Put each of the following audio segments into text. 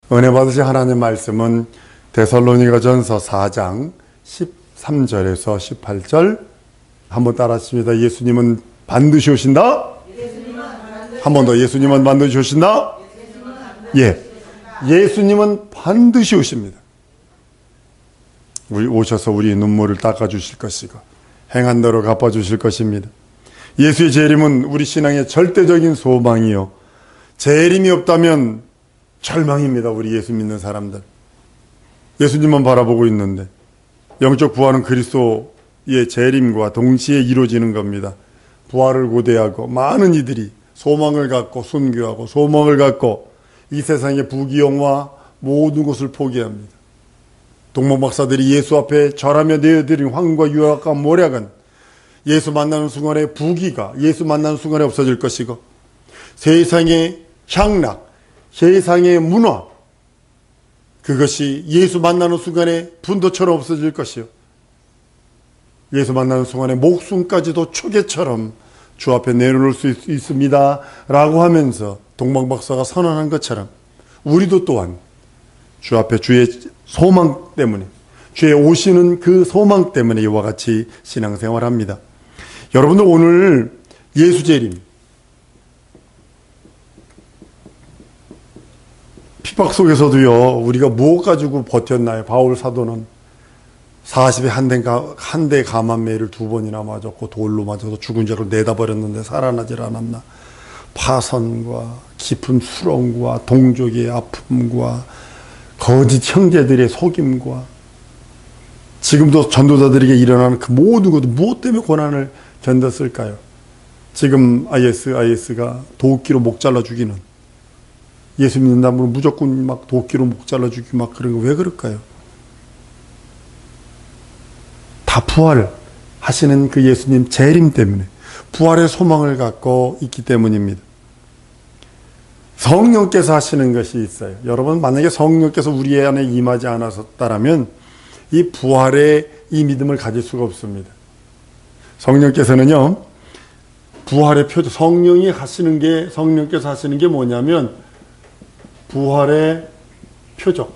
은혜 받으신 하나님 말씀은 데살로니가전서 4장 13절에서 18절 한번 따라하십니다. 예수님은 반드시 오신다. 한 번 더. 예수님은 반드시 오신다. 예, 예수님은 반드시 오십니다. 오셔서 우리 눈물을 닦아주실 것이고 행한 대로 갚아주실 것입니다. 예수의 재림은 우리 신앙의 절대적인 소망이요, 재림이 없다면 절망입니다. 우리 예수 믿는 사람들, 예수님만 바라보고 있는데 영적 부활은 그리스도의 재림과 동시에 이루어지는 겁니다. 부활을 고대하고 많은 이들이 소망을 갖고 순교하고 소망을 갖고 이 세상의 부귀영화 모든 것을 포기합니다. 동문 박사들이 예수 앞에 절하며 내어드린 황과 유학과 모략은 예수 만나는 순간에 부귀가 예수 만나는 순간에 없어질 것이고, 세상의 향락, 세상의 문화, 그것이 예수 만나는 순간에 분도처럼 없어질 것이요, 예수 만나는 순간에 목숨까지도 초계처럼 주 앞에 내려놓을 수 있습니다 라고 하면서 동방박사가 선언한 것처럼 우리도 또한 주 앞에 주의 소망 때문에, 주의 오시는 그 소망 때문에 이와 같이 신앙생활합니다. 여러분들, 오늘 예수 재림, 핍박 속에서도요, 우리가 무엇 가지고 버텼나요? 바울 사도는 40에 한 대 감한매를 2번이나 맞았고 돌로 맞아서 죽은 자로 내다버렸는데 살아나질 않았나. 파선과 깊은 수렁과 동족의 아픔과 거짓 형제들의 속임과 지금도 전도자들에게 일어나는 그 모든 것도 무엇 때문에 고난을 견뎠을까요? 지금 IS가 도끼로 목 잘라 죽이는, 예수 믿는다면 무조건 막 도끼로 목 잘라 죽이고 막 그런 거 왜 그럴까요? 다 부활하시는 그 예수님 재림 때문에, 부활의 소망을 갖고 있기 때문입니다. 성령께서 하시는 것이 있어요. 여러분, 만약에 성령께서 우리 안에 임하지 않았다라면 이 부활의 이 믿음을 가질 수가 없습니다. 성령께서는요, 부활의 표적, 성령께서 하시는 게 뭐냐면 부활의 표적,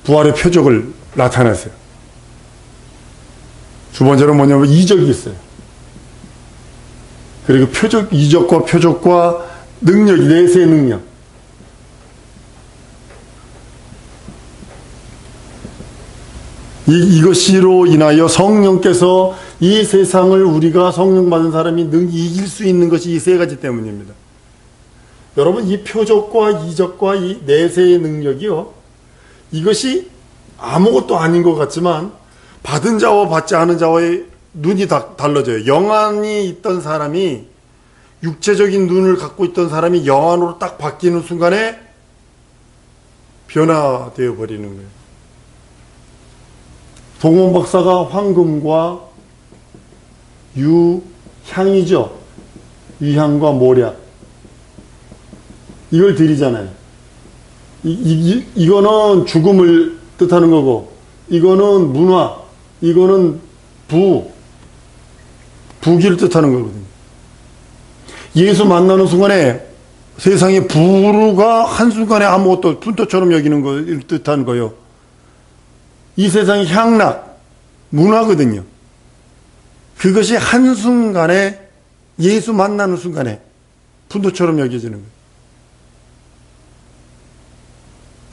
부활의 표적을 나타내세요. 두 번째로 뭐냐면 이적이 있어요. 그리고 이적과 표적과 능력이, 내세의 능력. 이것으로 인하여 성령께서 이 세상을, 우리가 성령 받은 사람이 이길 수 있는 것이 이 세 가지 때문입니다. 여러분, 이 표적과 이적과 이 내세의 능력이요, 이것이 아무것도 아닌 것 같지만 받은 자와 받지 않은 자와의 눈이 달라져요. 영안이 있던 사람이, 육체적인 눈을 갖고 있던 사람이 영안으로 딱 바뀌는 순간에 변화되어 버리는 거예요. 동원 박사가 황금과 유향이죠. 유향과 모략, 이걸 드리잖아요. 이거는 죽음을 뜻하는 거고, 이거는 문화, 이거는 부귀를 뜻하는 거거든요. 예수 만나는 순간에 세상의 부가 한순간에 아무것도 분토처럼 여기는 걸 뜻하는 거예요. 이 세상의 향락, 문화거든요. 그것이 한순간에, 예수 만나는 순간에 분토처럼 여겨지는 거예요.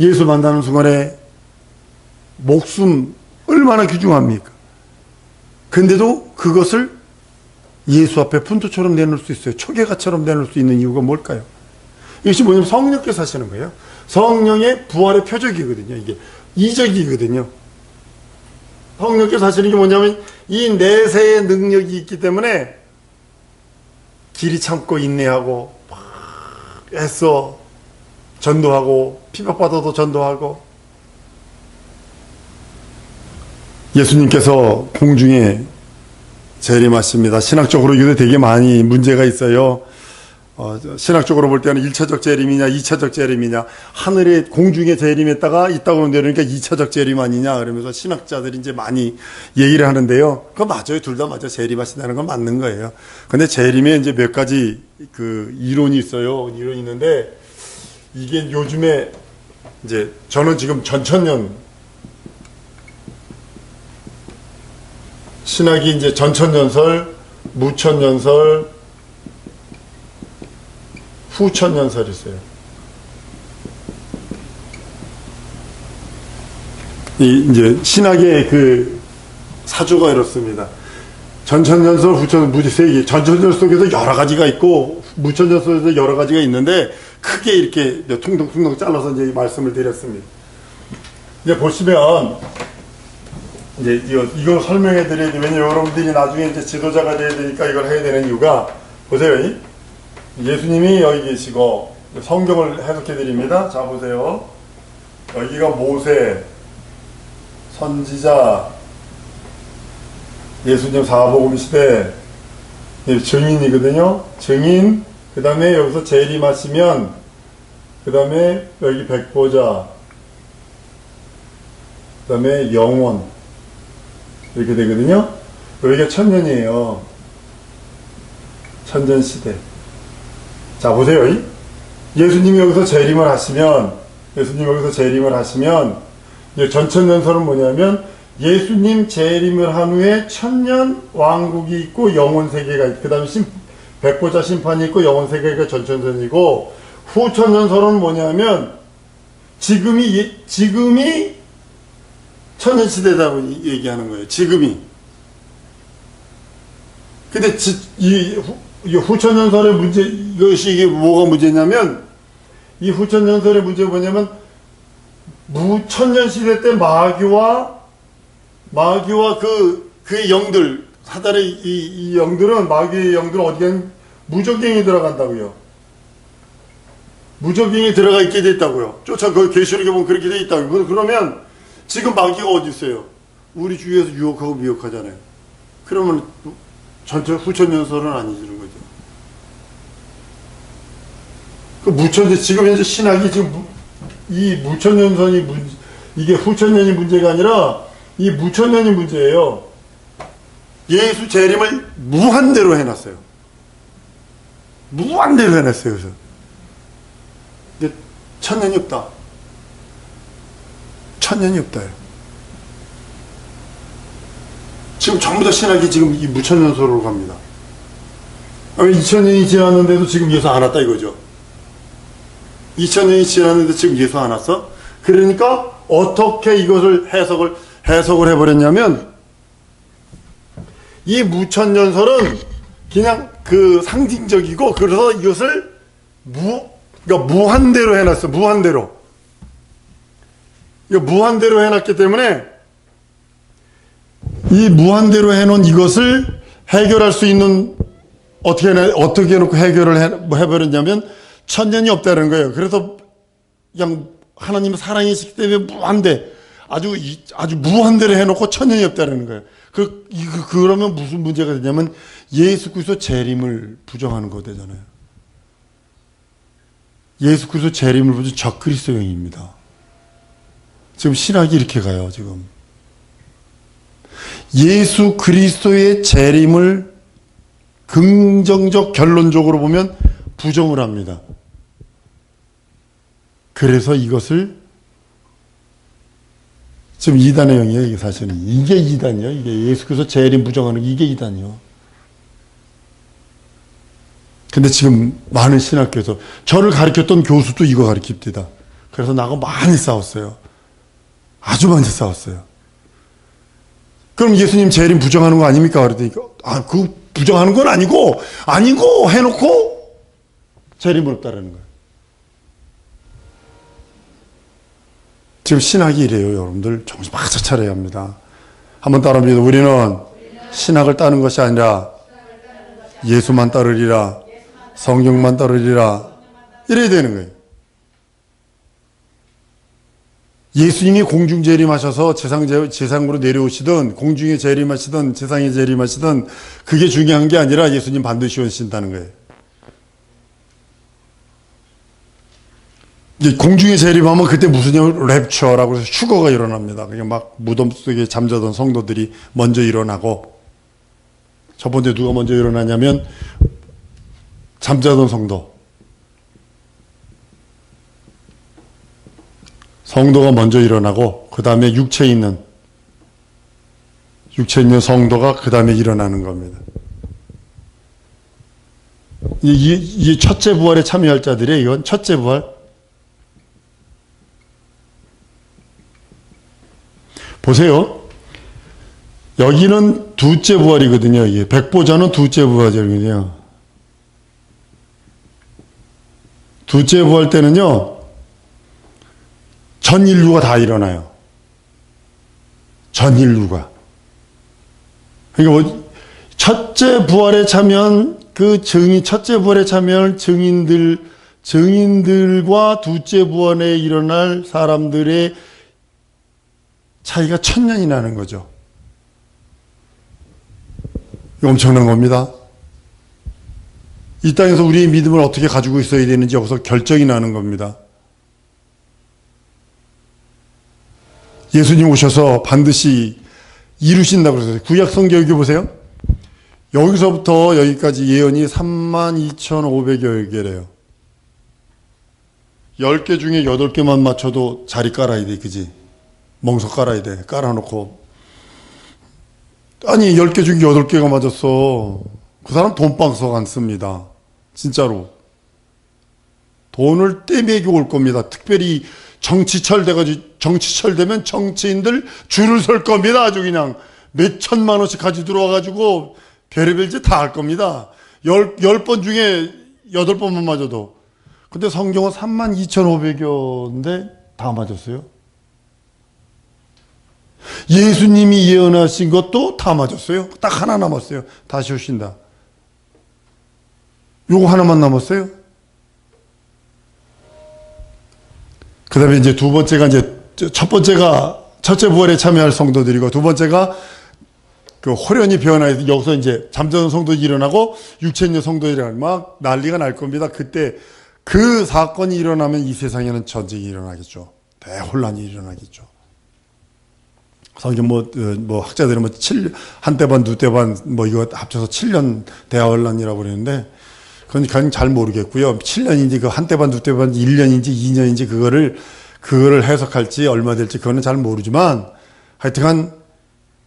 예수 만나는 순간에 목숨 얼마나 귀중합니까? 근데도 그것을 예수 앞에 분토처럼 내놓을 수 있어요. 초계가처럼 내놓을 수 있는 이유가 뭘까요? 이것이 뭐냐면 성령께서 하시는 거예요. 성령의 부활의 표적이거든요. 이게 이적이거든요. 성령께서 하시는 게 뭐냐면 이 내세의 능력이 있기 때문에 길이 참고 인내하고 애써 전도하고, 핍박받아도 전도하고. 예수님께서 공중에 재림하십니다. 신학적으로 이게 되게 많이 문제가 있어요. 신학적으로 볼 때는 1차적 재림이냐 2차적 재림이냐, 하늘에 공중에 재림했다가 있다고 내려오니까 2차적 재림 아니냐 그러면서 신학자들이 이제 많이 얘기를 하는데요. 그거 맞아요. 둘 다 맞아요. 재림하신다는 건 맞는 거예요. 근데 재림에 이제 몇 가지 그 이론이 있어요. 이론이 있는데 이게 요즘에 이제 저는 지금 전천년 신학이 이제 전천년설, 무천년설, 후천년설이 있어요. 이제 신학의 그 사조가 이렇습니다. 전천년설, 후천년설, 세 개. 전천년설 속에서 여러 가지가 있고, 무천년설 속에서 여러 가지가 있는데, 크게 이렇게 퉁퉁퉁퉁 잘라서 이제 말씀을 드렸습니다. 이제 보시면, 이제 이거 설명해 드려야 돼. 왜냐면 여러분들이 나중에 이제 지도자가 돼야 되니까 이걸 해야 되는 이유가, 보세요. 예수님이 여기 계시고, 성경을 해석해 드립니다. 자, 보세요. 여기가 모세, 선지자, 예수님 사복음 시대, 증인이거든요. 증인, 그 다음에 여기서 재림하시면, 그 다음에 여기 백보자, 그 다음에 영원, 이렇게 되거든요. 여기가 천년이에요. 천년시대. 자, 보세요. 예수님이 여기서 재림을 하시면, 전천년설은 뭐냐면, 예수님 재림을 한 후에 천년 왕국이 있고 영원 세계가 있고, 그 다음에 백보자 심판이 있고 영원 세계가 전천년이고, 후천년설은 뭐냐면, 지금이 천년시대라고 얘기하는 거예요. 지금이. 근데 이 후천년설의 문제, 이게 뭐가 문제냐면, 이 후천년설의 문제가 뭐냐면, 무천년시대 때 마귀와 그의 영들, 사단의 이 영들은, 마귀의 영들은 어디간 무적행이 들어간다고요. 무적행이 들어가 있게 돼 있다고요. 그 계시록에 보면 그렇게 돼 있다고요. 그러면 지금 마귀가 어디 있어요? 우리 주위에서 유혹하고 미혹하잖아요. 그러면 전체 후천년설은 아니지는 거죠. 그 무천년, 지금 현재 신학이 지금 이 무천년선이 이게 후천년이 문제가 아니라 이 무천년이 문제예요. 예수 재림을 무한대로 해놨어요. 무한대로 해놨어요. 그래서 근데 천년이 없다. 천년이 없다. 지금 전부 다 신학이 지금 이 무천년설로 갑니다. 2000년이 지났는데도 지금 예수 안 왔다 이거죠. 2000년이 지났는데 지금 예수 안 왔어? 그러니까 어떻게 이것을 해석을 해버렸냐면, 이 무천년설은 그냥 그 상징적이고, 그래서 이것을 그러니까 무한대로 해놨어. 무한대로 해놨기 때문에, 이 무한대로 해놓은 이것을 해결할 수 있는, 어떻게 해놓고 해결을 해버렸냐면, 천년이 없다는 거예요. 그래서 그냥 하나님의 사랑이시기 때문에 무한대, 아주 무한대로 해놓고 천년이 없다는 거예요. 그러면 무슨 문제가 되냐면, 예수 그리스도 재림을 부정하는 거 되잖아요. 예수 그리스도 재림을 부정 적그리스도형입니다. 지금 신학이 이렇게 가요. 지금 예수 그리스도의 재림을 긍정적 결론적으로 보면 부정을 합니다. 그래서 이것을 지금 이단의 영이에요. 이게 사실은 이게 이단이에요. 이게 예수 그리스도 재림 부정하는 이게 이단이요. 근데 지금 많은 신학교에서 저를 가르쳤던 교수도 이거 가르칩니다. 그래서 나하고 많이 싸웠어요. 아주 많이 싸웠어요. 그럼 예수님 재림 부정하는 거 아닙니까? 그랬더니 그 부정하는 건 아니고 해놓고 재림은 없다라는 거예요. 지금 신학이 이래요. 여러분들 정신 바짝 차려야 합니다. 한번 따라합니다. 우리는 신학을 따는 것이 아니라 예수만 따르리라, 성경만 따르리라, 이래야 되는 거예요. 예수님이 공중 재림하셔서 세상으로 내려오시든, 공중에 재림하시든, 세상에 재림하시든, 그게 중요한 게 아니라 예수님 반드시 오신다는 거예요. 공중에 재림하면 그때 무슨 랩처라고 해서 휴거가 일어납니다. 그냥 막 무덤 속에 잠자던 성도들이 먼저 일어나고, 첫 번째 누가 먼저 일어나냐면 잠자던 성도. 성도가 먼저 일어나고 그 다음에 육체 있는 성도가 그 다음에 일어나는 겁니다. 이 첫째 부활에 참여할 자들이 이건 첫째 부활. 보세요. 여기는 두째 부활이거든요. 이게 백보자는 두째 부활이거든요. 두째 부활 때는요, 전 인류가 다 일어나요. 전 인류가. 그러니까 뭐 첫째 부활에 참여한 첫째 부활에 참여할 증인들과 두째 부활에 일어날 사람들의 차이가 1000년이 나는 거죠. 이거 엄청난 겁니다. 이 땅에서 우리의 믿음을 어떻게 가지고 있어야 되는지 여기서 결정이 나는 겁니다. 예수님 오셔서 반드시 이루신다고 그랬어요. 구약 성경 여기 보세요. 여기서부터 여기까지 예언이 32,500여 개래요. 10개 중에 8개만 맞춰도 자리 깔아야 돼, 그지? 멍석 깔아야 돼. 깔아놓고. 아니, 10개 중에 8개가 맞았어. 그 사람 돈방석 안 씁니다. 진짜로. 돈을 떼매기고 올 겁니다. 특별히 정치철 되면 정치인들 줄을 설 겁니다. 아주 그냥 몇 천만 원씩 가지고 들어와가지고 별의별 짓 다 할 겁니다. 10번 중에 8번만 맞아도. 근데 성경은 32,500여인데 다 맞았어요. 예수님이 예언하신 것도 다 맞았어요. 딱 하나 남았어요. 다시 오신다. 요거 하나만 남았어요. 그 다음에 이제 두 번째가 첫 번째가 첫째 부활에 참여할 성도들이고 두 번째가 그 호련히 변화해서 여기서 이제 잠자는 성도들이 일어나고 육체 있는 성도들이 막 난리가 날 겁니다. 그때 그 사건이 일어나면 이 세상에는 전쟁이 일어나겠죠. 대혼란이 일어나겠죠. 성경 학자들은 한때 반, 두때 반, 이거 합쳐서 7년 대혼란이라고 그러는데, 그건 잘 모르겠고요. 7년인지, 한때 반, 두때 반, 1년인지, 2년인지, 그거를 해석할지 얼마 될지, 그거는 잘 모르지만, 하여튼간,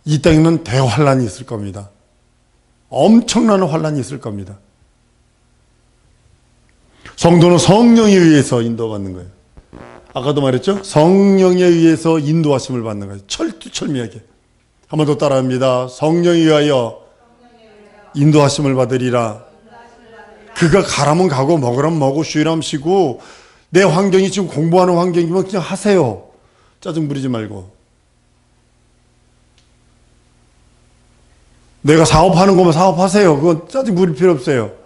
이 땅에는 대환란이 있을 겁니다. 엄청난 환란이 있을 겁니다. 성도는 성령에 의해서 인도받는 거예요. 아까도 말했죠? 성령에 의해서 인도하심을 받는 거예요. 철두철미하게. 한 번 더 따라합니다. 성령에 의하여 인도하심을 받으리라. 그가 가라면 가고 먹으라면 먹고 쉬라면 쉬고 내 환경이 지금 공부하는 환경이면 그냥 하세요. 짜증 부리지 말고. 내가 사업하는 거면 사업하세요. 그건 짜증 부릴 필요 없어요.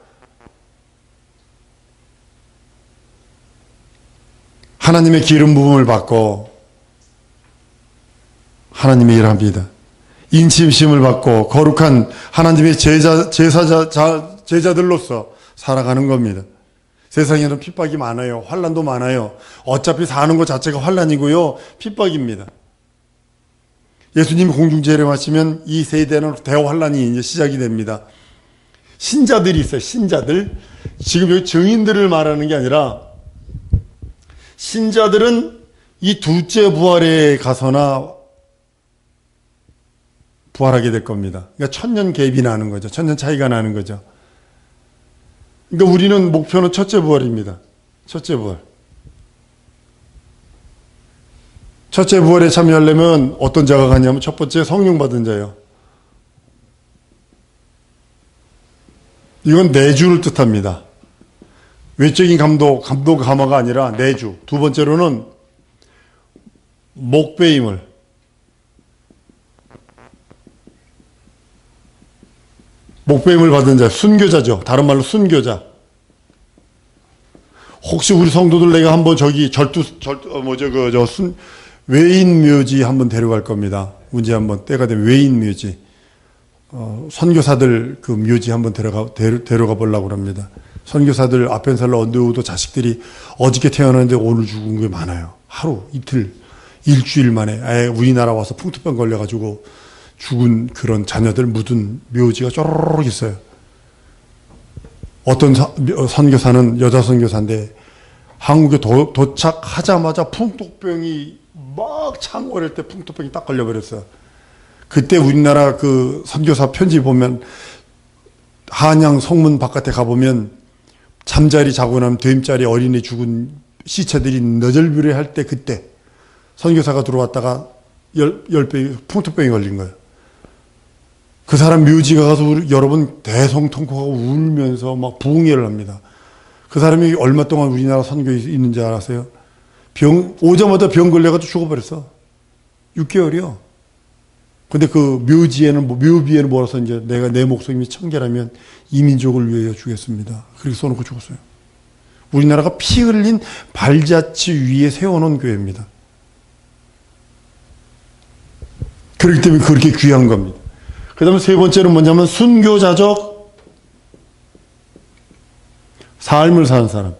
하나님의 기름 부음을 받고 하나님의 일을 합니다. 인침심을 받고 거룩한 하나님의 제자들로서 살아가는 겁니다. 세상에는 핍박이 많아요. 환난도 많아요. 어차피 사는 것 자체가 환난이고요. 핍박입니다. 예수님이 공중재림하시면 이 세대는 대환란이 이제 시작이 됩니다. 신자들이 있어요. 신자들. 지금 여기 증인들을 말하는 게 아니라 신자들은 이 둘째 부활에 가서나 부활하게 될 겁니다. 그러니까 1000년 갭이 나는 거죠. 1000년 차이가 나는 거죠. 그러니까 우리는 목표는 첫째 부활입니다. 첫째 부활. 첫째 부활에 참여하려면 어떤 자가 가냐면 첫 번째 성령 받은 자예요. 이건 내주를 뜻합니다. 외적인 감독 감화가 아니라 내주. 두 번째로는 목배임을. 목배임을 받은 자, 순교자죠. 다른 말로 순교자. 혹시 우리 성도들 내가 한번 외인 묘지 한번 데려갈 겁니다. 언제 한번 때가 되면 외인 묘지. 선교사들 그 묘지 한번 데려가 보려고 합니다. 선교사들 아펜살로 언더우드 자식들이 어저께 태어났는데 오늘 죽은 게 많아요. 하루, 이틀, 일주일 만에 아예 우리나라 와서 풍토병 걸려가지고 죽은 그런 자녀들 묻은 묘지가 쪼르륵 있어요. 어떤 선교사는 여자 선교사인데 한국에 도착하자마자 풍토병이 막 창궐할 때 풍토병이 딱 걸려버렸어요. 그때 우리나라 그 선교사 편지 보면 한양 성문 바깥에 가보면 잠자리 자고 나면 되임자리 어린이 죽은 시체들이 너절부려 할 때 그때 선교사가 들어왔다가 열병이 풍토병이 걸린 거예요. 그 사람 묘지가 가서 여러 번 대성통곡하고 울면서 막 부흥회를 합니다. 그 사람이 얼마 동안 우리나라 선교에 있는지 알았어요? 오자마자 병 걸려가지고 죽어버렸어. 6개월이요. 근데 그 묘비에는 뭐라서 이제 내가 내 목숨이 천개라면 이민족을 위하여 주겠습니다. 그렇게 써놓고 죽었어요. 우리나라가 피 흘린 발자취 위에 세워놓은 교회입니다. 그렇기 때문에 그렇게 귀한 겁니다. 그 다음에 세 번째는 뭐냐면 순교자적 삶을 사는 사람.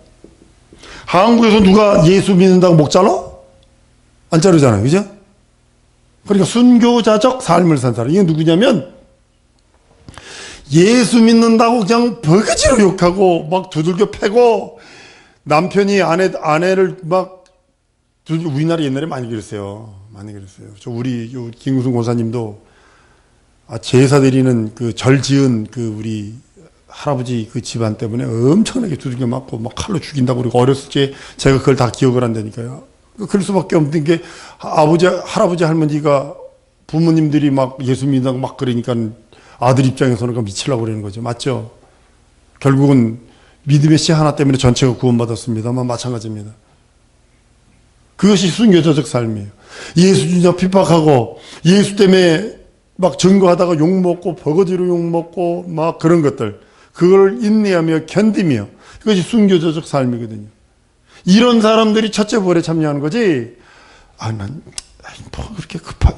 한국에서 누가 예수 믿는다고 목 잘라? 안 자르잖아요. 그죠? 그러니까 순교자적 삶을 사는 사람. 이게 누구냐면 예수 믿는다고 그냥 버거지로 욕하고 막 두들겨 패고 남편이 아내를 막 우리나라 옛날에 많이 그랬어요. 많이 그랬어요. 우리 김구순 권사님도 제사 드리는 그 절 지은 그 우리 할아버지 그 집안 때문에 엄청나게 두들겨 맞고 막 칼로 죽인다고 그러고 어렸을 때 제가 그걸 다 기억을 한다니까요. 그럴 수밖에 없는 게 할아버지 할머니가 부모님들이 막 예수 믿는다고 막 그러니까 아들 입장에서는 미치려고 그러는 거죠. 맞죠? 결국은 믿음의 씨 하나 때문에 전체가 구원받았습니다만 마찬가지입니다. 그것이 순교자적 삶이에요. 예수 진짜 핍박하고 예수 때문에 막 증거하다가 욕먹고 버거지로 욕먹고 막 그런 것들 그걸 인내하며 견디며 그것이 순교자적 삶이거든요. 이런 사람들이 첫째 부활에 참여하는 거지. 난 뭐 그렇게 급하게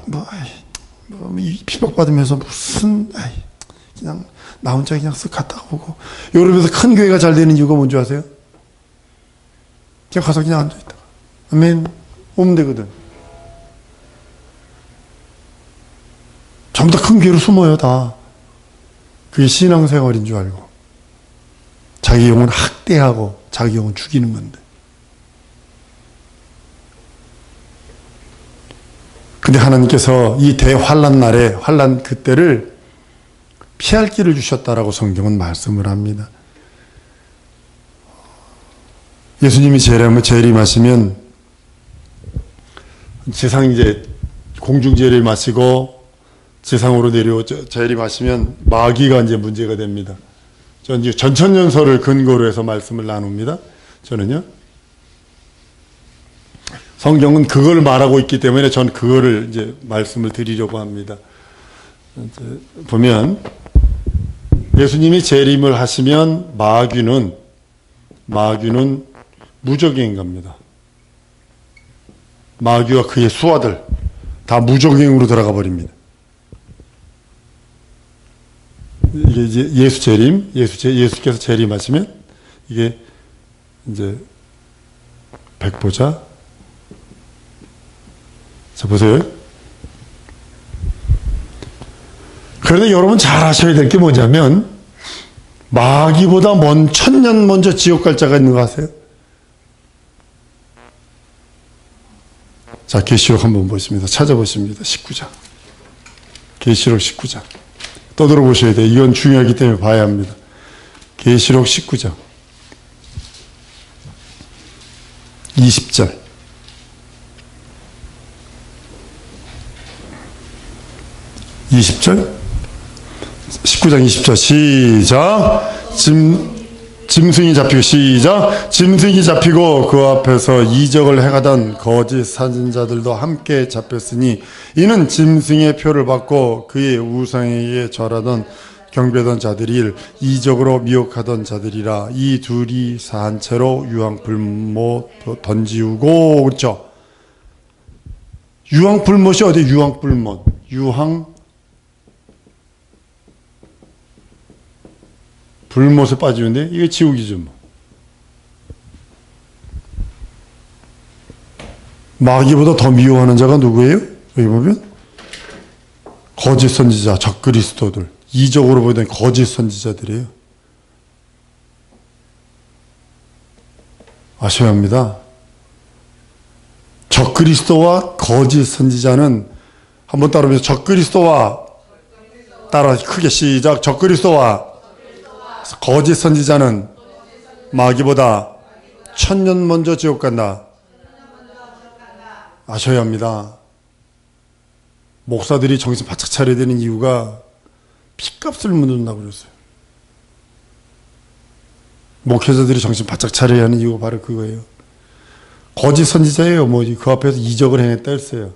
핍박받으면서 무슨 그냥 나 혼자 그냥 쓱 갔다 오고 이러면서 큰 교회가 잘 되는 이유가 뭔지 아세요? 그냥 가서 그냥 앉아있다가 아멘 오면 되거든. 전부 다 큰 교회로 숨어요. 다 그게 신앙생활인 줄 알고 자기 영혼 학대하고 자기 영혼 죽이는 건데. 근데 하나님께서 이 대환란 날에 환란 그때를 피할 길을 주셨다라고 성경은 말씀을 합니다. 예수님이 재림하시면 세상 이제 공중 재림하시고 세상으로 재림하시면 마귀가 이제 문제가 됩니다. 전 이제 전천연설을 근거로 해서 말씀을 나눕니다. 저는요. 성경은 그걸 말하고 있기 때문에 전 그거를 이제 말씀을 드리려고 합니다. 이제 보면 예수님이 재림을 하시면 마귀는 무적행 갑니다. 마귀와 그의 수하들 다 무적행으로 들어가 버립니다. 이게 이제 예수 재림, 예수께서 재림하시면 이게 이제 백보자. 자, 보세요. 그런데 여러분 잘 아셔야 될 게 뭐냐면 마귀보다 1000년 먼저 지옥 갈 자가 있는 거 아세요? 자, 계시록 한번 보십니다. 찾아보십니다. 19장. 계시록 19장. 떠들어 보셔야 돼요. 이건 중요하기 때문에 봐야 합니다. 계시록 19장. 20절. 20절? 19장 20절 시작. 짐승이 잡히고 시작. 짐승이 잡히고 그 앞에서 이적을 행하던 거짓 선지자들도 함께 잡혔으니 이는 짐승의 표를 받고 그의 우상에게 절하던 경배하던 자들이 이적으로 미혹하던 자들이라. 이 둘이 산 채로 유황불못 던지우고. 그렇죠? 유황불못이 어디? 유황불못. 불못에 빠지는데 이게 지옥이죠. 뭐. 마귀보다 더 미워하는 자가 누구예요? 여기 보면 거짓 선지자, 적그리스도들, 이적으로 보이던 거짓 선지자들이에요. 아셔야 합니다. 적그리스도와 거짓 선지자는 한번 따르면서 적그리스도와 따라 크게 시작. 적그리스도와 거짓 선지자는 마귀보다 1000년 먼저 지옥 간다. 아셔야 합니다. 목사들이 정신 바짝 차려야 되는 이유가 피값을 묻는다고 그랬어요. 목회자들이 정신 바짝 차려야 하는 이유가 바로 그거예요. 거짓 선지자예요. 뭐 그 앞에서 이적을 행했다 했어요.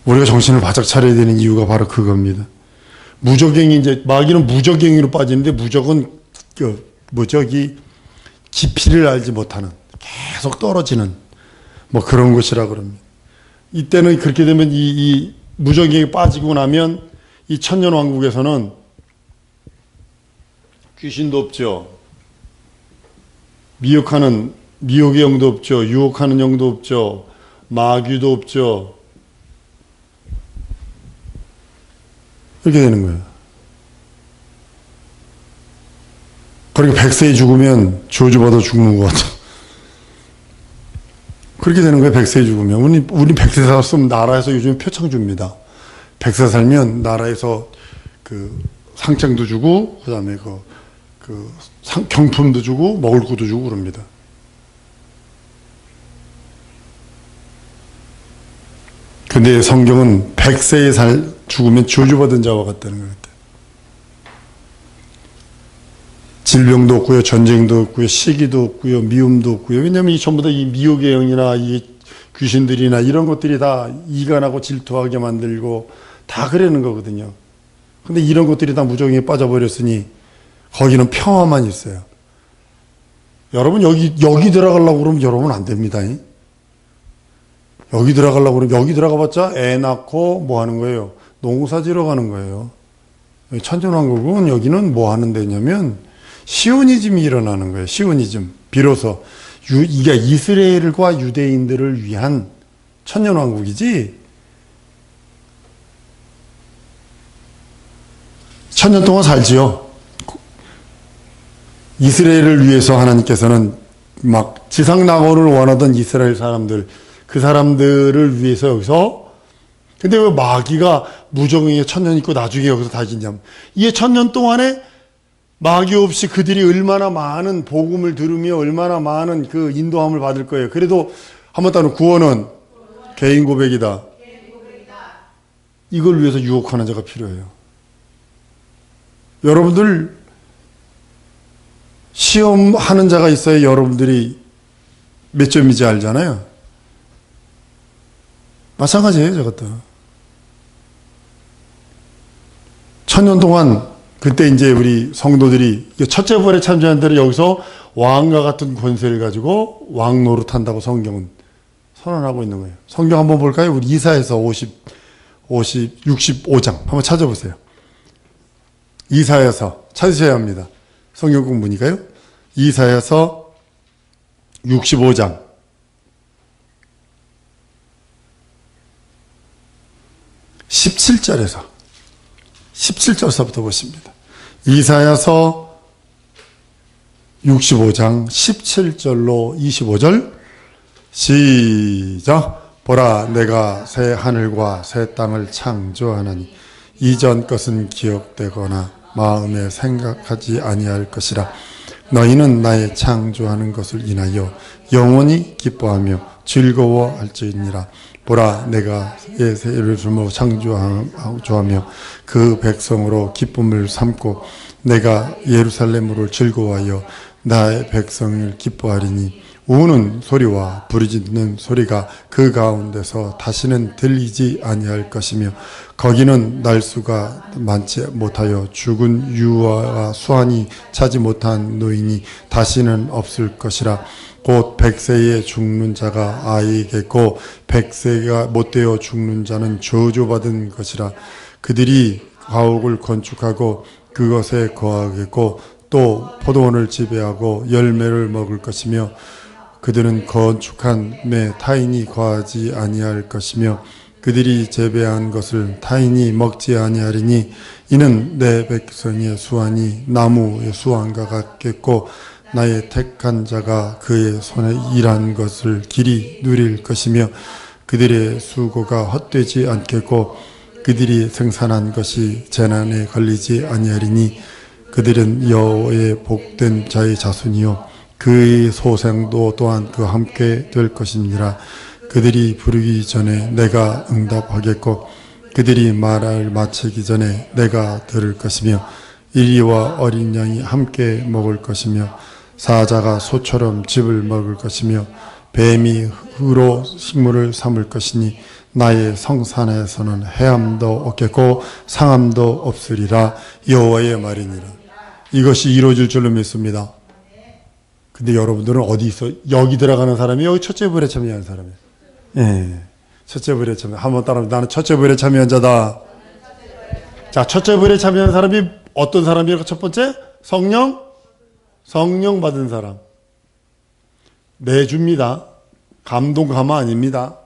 우리가 정신을 바짝 차려야 되는 이유가 바로 그겁니다. 무적행위, 이제 마귀는 무적행위로 빠지는데, 무적은 깊이를 알지 못하는, 계속 떨어지는 뭐 그런 것이라 그럽니다. 이때는 그렇게 되면 이 무적행위에 빠지고 나면 이 천년왕국에서는 귀신도 없죠. 미혹의 영도 없죠. 유혹하는 영도 없죠. 마귀도 없죠. 이렇게 되는 거예요. 그러니까 100세에 죽으면 저주받아 죽는 것 같아. 그렇게 되는 거예요. 100세에 죽으면. 우리 100세 살았으면 나라에서 요즘 표창 줍니다. 100세 살면 나라에서 그 상장도 주고, 그 다음에 경품도 주고, 먹을 것도 주고 그럽니다. 근데 성경은 100세에 죽으면 저주받은 자와 같다는 것 같아요. 질병도 없고요, 전쟁도 없고요, 시기도 없고요, 미움도 없고요. 왜냐하면 이 전부 다 이 미혹의 영이나 이 귀신들이나 이런 것들이 다 이간하고 질투하게 만들고 다 그러는 거거든요. 근데 이런 것들이 다 무정에 빠져버렸으니 거기는 평화만 있어요. 여러분 여기 들어가려고 그러면 여러분 안 됩니다. 여기 들어가려고 그러면 여기 들어가봤자 애 낳고 뭐 하는 거예요? 농사 지러 가는 거예요. 천년왕국은 여기는 뭐 하는 데냐면 시오니즘이 일어나는 거예요. 시오니즘. 비로소 이게 이스라엘과 유대인들을 위한 천년왕국이지, 천년 동안 살지요. 이스라엘을 위해서 하나님께서는 막 지상낙원을 원하던 이스라엘 사람들, 그 사람들을 위해서 여기서, 근데 왜 마귀가 무정의에 천년 있고 나중에 여기서 다지냐면, 이게 천년 동안에 마귀 없이 그들이 얼마나 많은 복음을 들으며 얼마나 많은 그 인도함을 받을 거예요. 그래도 한번 따로 구원은 개인 고백이다. 이걸 위해서 유혹하는 자가 필요해요. 여러분들 시험하는 자가 있어야 여러분들이 몇 점인지 알잖아요. 마찬가지예요, 저것도. 천년 동안 그때 이제 우리 성도들이 첫째 부활에 참여한 데를 여기서 왕과 같은 권세를 가지고 왕 노릇한다고 성경은 선언하고 있는 거예요. 성경 한번 볼까요? 우리 이사야서 65장 한번 찾아보세요. 이사야서 찾으셔야 합니다. 성경 공부니까요. 이사야서 65장 17절에서부터 보십니다. 이사야서 65장 17절로 25절 시작. 보라, 내가 새 하늘과 새 땅을 창조하나니 이전 것은 기억되거나 마음에 생각하지 아니할 것이라. 너희는 나의 창조하는 것을 인하여 영원히 기뻐하며 즐거워할지니라. 보라, 내가 예루살렘을 창조하며 그 백성으로 기쁨을 삼고 내가 예루살렘으로 즐거워하여 나의 백성을 기뻐하리니 우는 소리와 부르짖는 소리가 그 가운데서 다시는 들리지 아니할 것이며 거기는 날수가 많지 못하여 죽은 유아와 수완이 차지 못한 노인이 다시는 없을 것이라. 곧 100세에 죽는 자가 아이겠고 100세가 못되어 죽는 자는 저주받은 것이라. 그들이 가옥을 건축하고 그것에 거하겠고 또 포도원을 지배하고 열매를 먹을 것이며 그들은 건축한 매 타인이 거하지 아니할 것이며 그들이 재배한 것을 타인이 먹지 아니하리니 이는 내 백성의 수완이 나무의 수완과 같겠고 나의 택한 자가 그의 손에 일한 것을 길이 누릴 것이며 그들의 수고가 헛되지 않겠고 그들이 생산한 것이 재난에 걸리지 아니하리니 그들은 여호와의 복된 자의 자손이요 그의 소생도 또한 그와 함께 될 것이니라. 그들이 부르기 전에 내가 응답하겠고 그들이 말을 마치기 전에 내가 들을 것이며 이리와 어린 양이 함께 먹을 것이며 사자가 소처럼 즙을 먹을 것이며 뱀이 흙으로 식물을 삼을 것이니 나의 성산에서는 해함도 없겠고 상함도 없으리라. 여호와의 말이니라. 이것이 이루어질 줄로 믿습니다. 근데 여러분들은 어디 있어? 여기 들어가는 사람이 여기 첫째 부에 참여하는 사람이에요. 예. 첫째 부에 참여. 한번 따라하면 나는 첫째 부에 참여한 자다. 자, 첫째 부에 참여한 사람이 어떤 사람이라고? 첫 번째? 성령 받은 사람. 내줍니다. 감동 감화 아닙니다.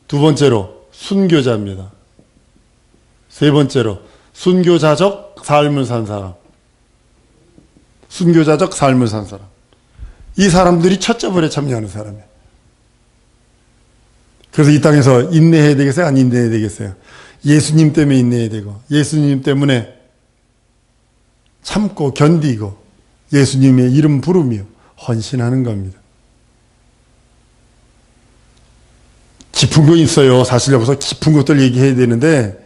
두 번째로 순교자입니다. 세 번째로 순교자적 삶을 산 사람. 순교자적 삶을 산 사람. 이 사람들이 첫째 부에 참여하는 사람이에요. 그래서 이 땅에서 인내해야 되겠어요? 안 인내해야 되겠어요? 예수님 때문에 인내해야 되고 예수님 때문에 참고 견디고 예수님의 이름 부르며 헌신하는 겁니다. 깊은 거 있어요. 사실 여기서 깊은 것들 얘기해야 되는데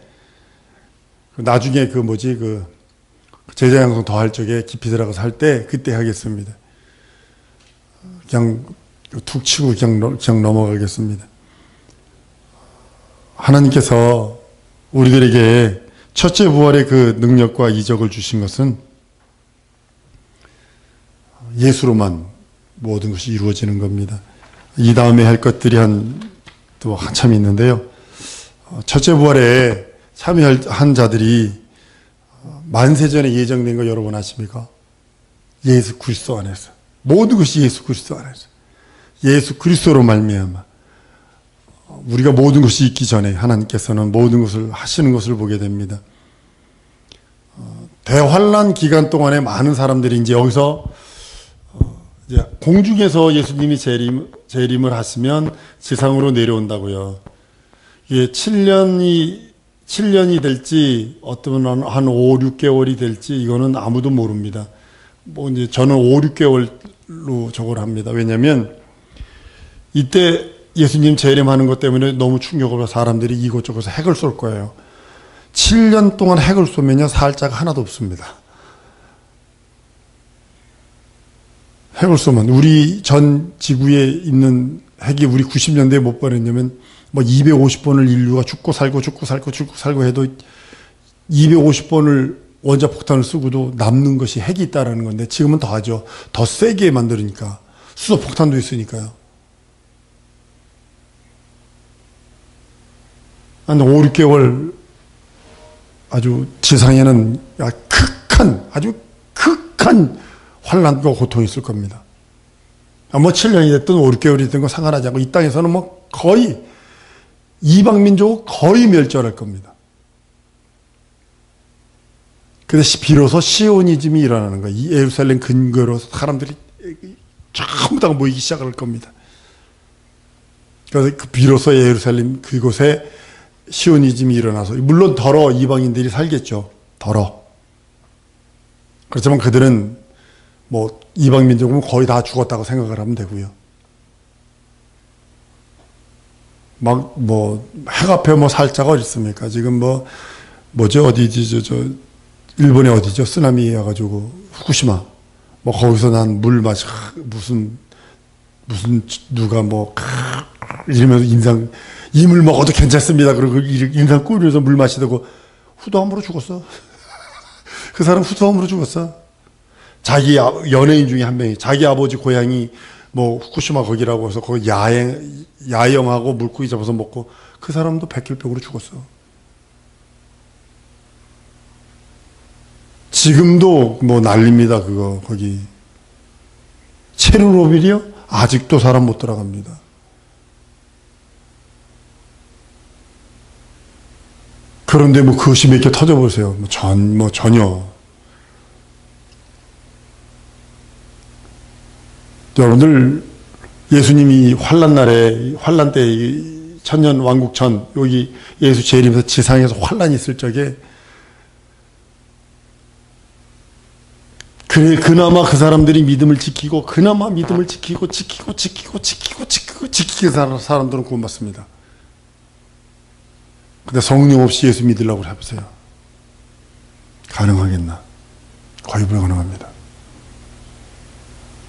나중에 제자양성 더 할 적에 깊이 들어가서 할 때 그때 하겠습니다. 그냥 툭 치고 그냥 넘어가겠습니다. 하나님께서 우리들에게 첫째 부활의 그 능력과 이적을 주신 것은 예수로만 모든 것이 이루어지는 겁니다. 이 다음에 할 것들이 또 한참 있는데요. 첫째 부활에 참여한 자들이 만세전에 예정된 거 여러분 아십니까? 예수 그리스도 안에서. 모든 것이 예수 그리스도 안에서. 예수 그리스도로 말미암아 우리가 모든 것이 있기 전에 하나님께서는 모든 것을 하시는 것을 보게 됩니다. 대환란 기간 동안에 많은 사람들이 이제 여기서 이제 공중에서 예수님이 재림을 하시면 지상으로 내려온다고요. 이게 7년이 될지 어떤 한 5, 6개월이 될지 이거는 아무도 모릅니다. 이제 저는 5, 6개월로 저걸 합니다. 왜냐면 이때 예수님 재림하는 것 때문에 너무 충격을 받아 사람들이 이곳저곳에서 핵을 쏠 거예요. 7년 동안 핵을 쏘면요 살자가 하나도 없습니다. 핵을 쏘면 우리 전 지구에 있는 핵이 우리 90년대에 못 버렸냐면 250번을 인류가 죽고 살고 해도 250번을 원자폭탄을 쓰고도 남는 것이 핵이 있다라는 건데 지금은 더 하죠. 더 세게 만들으니까. 수소폭탄도 있으니까요. 한 5, 6개월 아주 지상에는 아주 극한 환란과 고통이 있을 겁니다. 7년이 됐든 5, 6개월이 됐든 거 상관하지 않고 이 땅에서는 거의 이방민족은 거의 멸절할 겁니다. 그래서 비로소 시오니즘이 일어나는 거예요. 이 예루살렘 근거로 사람들이 전부 다 모이기 시작할 겁니다. 그래서 비로소 예루살렘 그곳에 시오니즘이 일어나서 물론 이방인들이 살겠죠. 그렇지만 그들은 이방민족은 거의 다 죽었다고 생각을 하면 되고요. 핵 앞에 살자가 어디 있습니까? 지금 일본에 어디죠? 쓰나미 와가지고, 후쿠시마. 거기서 난 물 무슨, 누가 이러면서 이물 먹어도 괜찮습니다. 그리고 인상 끓여서 물 마시다고 후두암으로 죽었어. 그 사람 후두암으로 죽었어. 자기 연예인 중에 한 명이 자기 아버지 고향이 후쿠시마 거기라고 해서 거기 야영하고 물고기 잡아서 먹고 그 사람도 백혈병으로 죽었어. 지금도 난립니다. 거기 체르노빌이요? 아직도 사람 못 들어갑니다. 그런데 뭐 그것이 몇 개 터져보세요. 전혀. 여러분들, 예수님이 환란 때, 천년 왕국 전, 여기 예수 재림에서 지상에서 환란이 있을 적에, 그래, 그나마 그 사람들이 믿음을 지키고, 지키게 사람들은 구원받습니다. 근데 성령 없이 예수 믿으려고 해보세요. 가능하겠나? 거의 불가능합니다.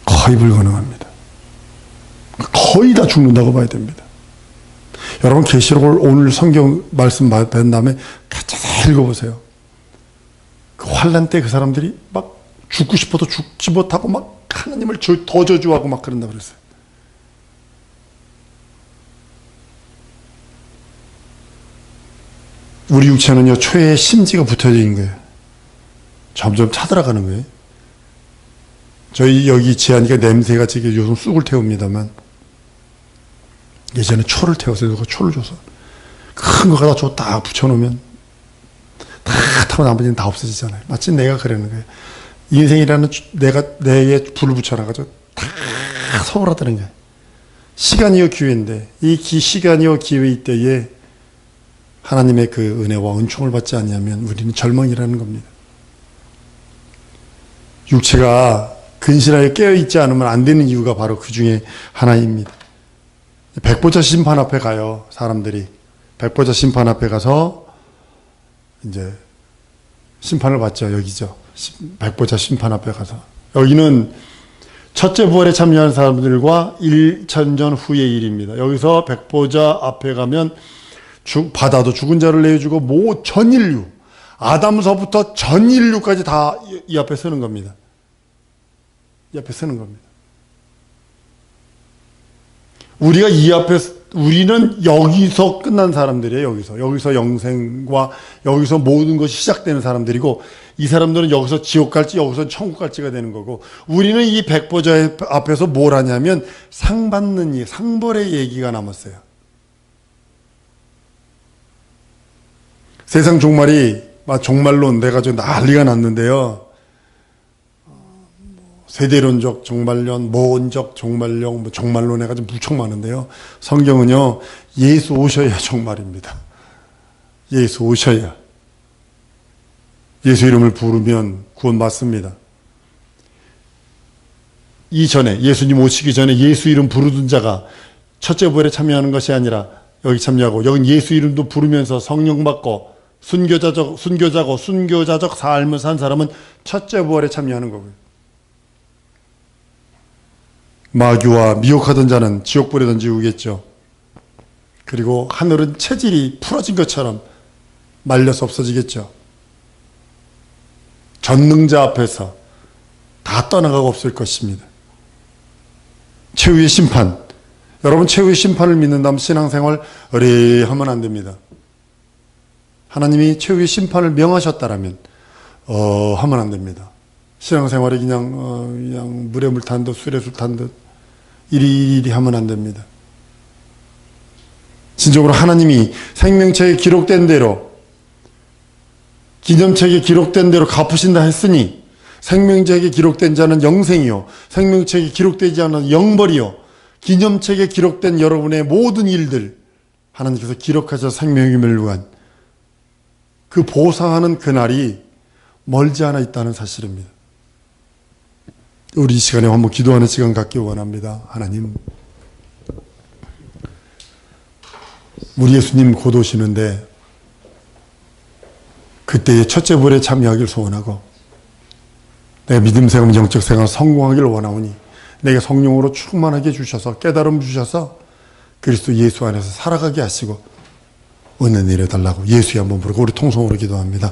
거의 불가능합니다. 거의 다 죽는다고 봐야 됩니다. 여러분, 계시록을 오늘 성경 말씀 받은 다음에 자세히 읽어보세요. 그 환란 때 그 사람들이 막 죽고 싶어도 죽지 못하고 막 하나님을 더 저주하고 막 그런다고 그랬어요. 우리 육체는요, 초에 심지가 붙어져 있는 거예요. 점점 차들어가는 거예요. 저희 여기 지하니까 냄새가 지금 요즘 쑥을 태웁니다만, 예전에 초를 태워서 누가 초를 줘서 큰 거 갖다 줘 딱 붙여놓으면 다 타면 나머지는 다 없어지잖아요. 마치 내가 그러는 거예요. 인생이라는 내에 불을 붙여놔가지고 다 서울하다는 거예요. 시간이요 기회인데, 이 시간이요 기회 이때에 하나님의 그 은혜와 은총을 받지 않냐면 우리는 절망이라는 겁니다. 육체가 근실하여 깨어있지 않으면 안 되는 이유가 바로 그 중에 하나입니다. 백보자 심판 앞에 가요, 사람들이. 백보자 심판 앞에 가서 이제 심판을 받죠, 여기죠. 백보자 심판 앞에 가서. 여기는 첫째 부활에 참여한 사람들과 1천년 후의 일입니다. 여기서 백보자 앞에 가면 받아도 죽은 자를 내어주고 전 인류, 아담서부터 전 인류까지 다 이 앞에 서는 겁니다. 이 앞에 서는 겁니다. 우리는 여기서 끝난 사람들이에요, 여기서 영생과 여기서 모든 것이 시작되는 사람들이고, 이 사람들은 여기서 지옥 갈지, 여기서 천국 갈지가 되는 거고, 우리는 이 백보자 앞에서 뭘 하냐면, 상벌의 얘기가 남았어요. 세상 종말로 내가 좀 난리가 났는데요. 세대론적 종말론, 모원적 종말론, 종말론 해가지고 무척 많은데요. 성경은요, 예수 오셔야 종말입니다. 예수 오셔야. 예수 이름을 부르면 구원받습니다. 이전에, 예수님 오시기 전에 예수 이름 부르던 자가 첫째 부활에 참여하는 것이 아니라 여기 참여하고, 여긴 예수 이름도 부르면서 성령 받고 순교자적 삶을 산 사람은 첫째 부활에 참여하는 거고요. 마귀와 미혹하던 자는 지옥불에 던지우겠죠. 그리고 하늘은 체질이 풀어진 것처럼 말려서 없어지겠죠. 전능자 앞에서 다 떠나가고 없을 것입니다. 최후의 심판. 여러분, 최후의 심판을 믿는다면 신앙생활 의뢰하면 안 됩니다. 하나님이 최후의 심판을 명하셨다라면 하면 안 됩니다. 신앙생활이 그냥 물에 물 탄 듯 술에 술 탄 듯 이리 하면 안 됩니다. 진정으로 하나님이 생명책에 기록된 대로, 기념책에 기록된 대로 갚으신다 했으니, 생명책에 기록된 자는 영생이요, 생명책에 기록되지 않은 영벌이요, 기념책에 기록된 여러분의 모든 일들 하나님께서 기록하셔서 생명임을 위한 그 보상하는 그날이 멀지 않아 있다는 사실입니다. 우리 이 시간에 한번 기도하는 시간 갖기 원합니다. 하나님, 우리 예수님 곧 오시는데 그때의 첫째 부활에 참여하길 소원하고, 내가 믿음 생활, 영적 생활 성공하길 원하오니 내게 성령으로 충만하게 주셔서, 깨달음 주셔서 그리스도 예수 안에서 살아가게 하시고 은혜 내려달라고 예수의 한번 부르고 우리 통성으로 기도합니다.